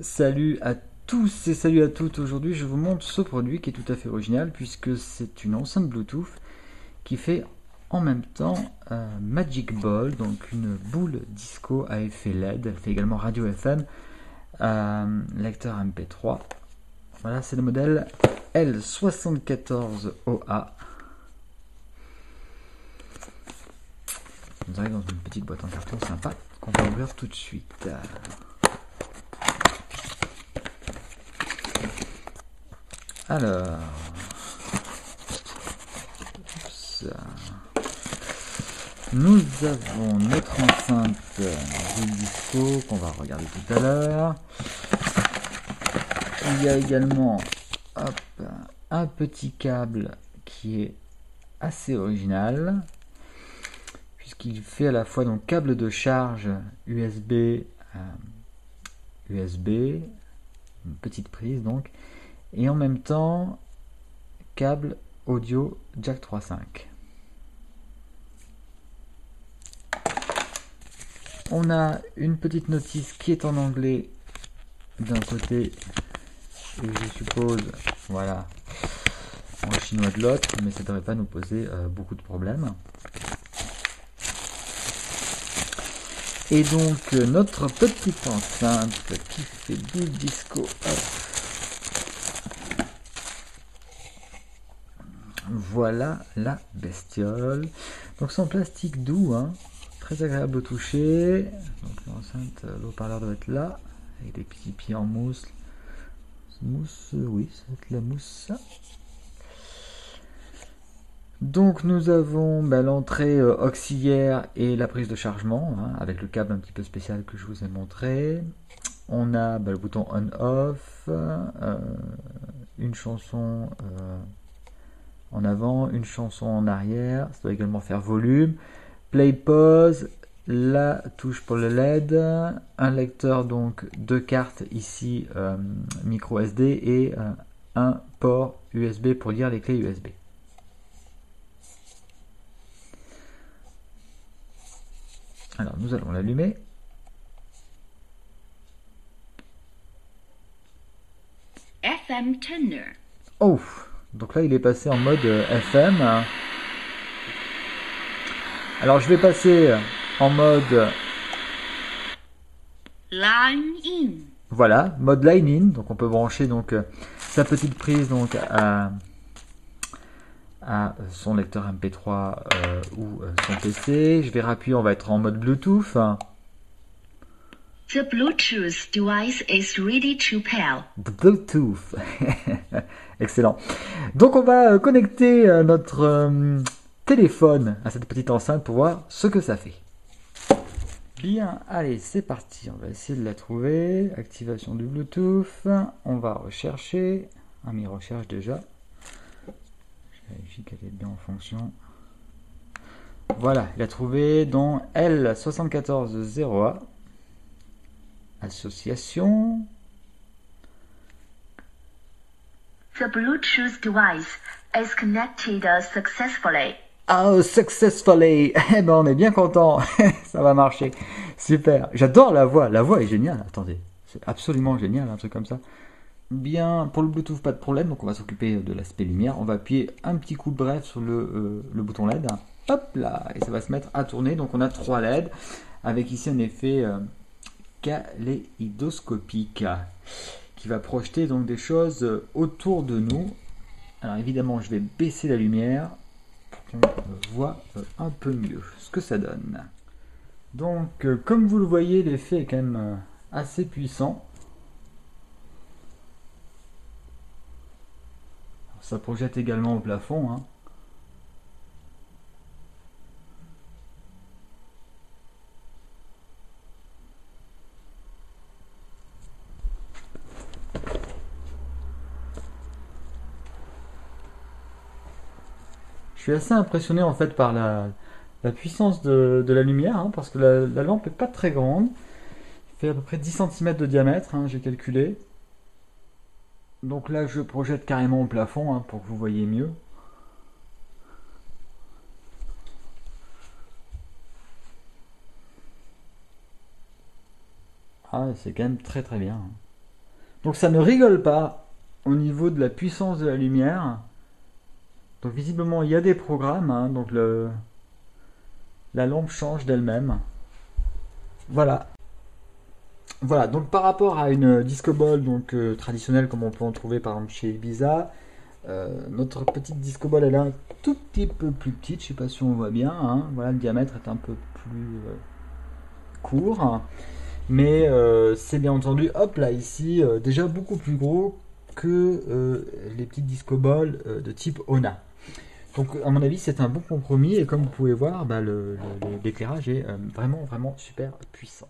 Salut à tous et salut à toutes. Aujourd'hui, je vous montre ce produit qui est tout à fait original puisque c'est une enceinte Bluetooth qui fait en même temps Magic Ball, donc une boule disco à effet LED. Elle fait également radio FM, lecteur MP3. Voilà, c'est le modèle L74OA. Vous arrive dans une petite boîte en carton sympa qu'on va ouvrir tout de suite. Alors, nous avons notre enceinte boule disco qu'on va regarder tout à l'heure. Il y a également un petit câble qui est assez original puisqu'il fait à la fois donc câble de charge USB, une petite prise donc, et en même temps câble audio jack 3.5. On a une petite notice qui est en anglais d'un côté et je suppose voilà en chinois de l'autre, mais ça ne devrait pas nous poser beaucoup de problèmes. Et donc notre petite enceinte qui fait boule disco, voilà la bestiole. Donc c'est en plastique doux, hein, très agréable au toucher. Donc l'enceinte, le haut-parleur doit être là, avec des petits pieds en mousse. Mousse, oui, ça va être la mousse. Donc nous avons l'entrée auxiliaire et la prise de chargement, hein, avec le câble un petit peu spécial que je vous ai montré. On a le bouton on-off, une chanson en avant, une chanson en arrière, ça doit également faire volume, play pause, la touche pour le LED, un lecteur donc de cartes ici, micro SD et un port USB pour lire les clés USB. Alors nous allons l'allumer. FM tuner. Oh, donc là il est passé en mode FM. Alors je vais passer en mode Line in. voilà, mode line-in. Donc on peut brancher donc sa petite prise donc à son lecteur MP3 ou son PC. Je vais rappuyer, on va être en mode Bluetooth. The Bluetooth device is ready to pair. Bluetooth. Excellent. Donc on va connecter notre téléphone à cette petite enceinte pour voir ce que ça fait. Bien, allez, c'est parti. On va essayer de la trouver. Activation du Bluetooth. On va rechercher. Ah, mais il recherche déjà. Je vérifie qu'elle est bien en fonction. Voilà, il a trouvé dans L74OA. Association. The Bluetooth device is connected successfully. Oh, successfully. Eh ben, on est bien content. Ça va marcher. Super. J'adore la voix. La voix est géniale. Attendez. C'est absolument génial, un truc comme ça. Bien, pour le Bluetooth, pas de problème. Donc, on va s'occuper de l'aspect lumière. On va appuyer un petit coup bref sur le bouton LED. Hop là. Et ça va se mettre à tourner. Donc, on a 3 LED. Avec ici un effet kaléidoscopique qui va projeter donc des choses autour de nous. Alors, évidemment, je vais baisser la lumière. On voit un peu mieux ce que ça donne. Donc, comme vous le voyez, l'effet est quand même assez puissant. Alors, ça projette également au plafond, hein. Je suis assez impressionné en fait par la puissance de la lumière, hein, parce que la lampe n'est pas très grande. Elle fait à peu près 10 cm de diamètre, hein, j'ai calculé. Donc là, je projette carrément au plafond, hein, pour que vous voyez mieux. Ah, c'est quand même très très bien, hein. Donc ça ne rigole pas au niveau de la puissance de la lumière. Donc visiblement il y a des programmes, hein, donc la lampe change d'elle-même. Voilà. Voilà, donc par rapport à une disco ball donc, traditionnelle comme on peut en trouver par exemple chez Ibiza, notre petite disco ball elle est un tout petit peu plus petite, je sais pas si on voit bien, hein. Voilà, le diamètre est un peu plus court, mais c'est bien entendu, hop là ici, déjà beaucoup plus gros que les petites disco balls de type Ona. Donc à mon avis c'est un bon compromis et comme vous pouvez voir, bah, l'éclairage est vraiment super puissant.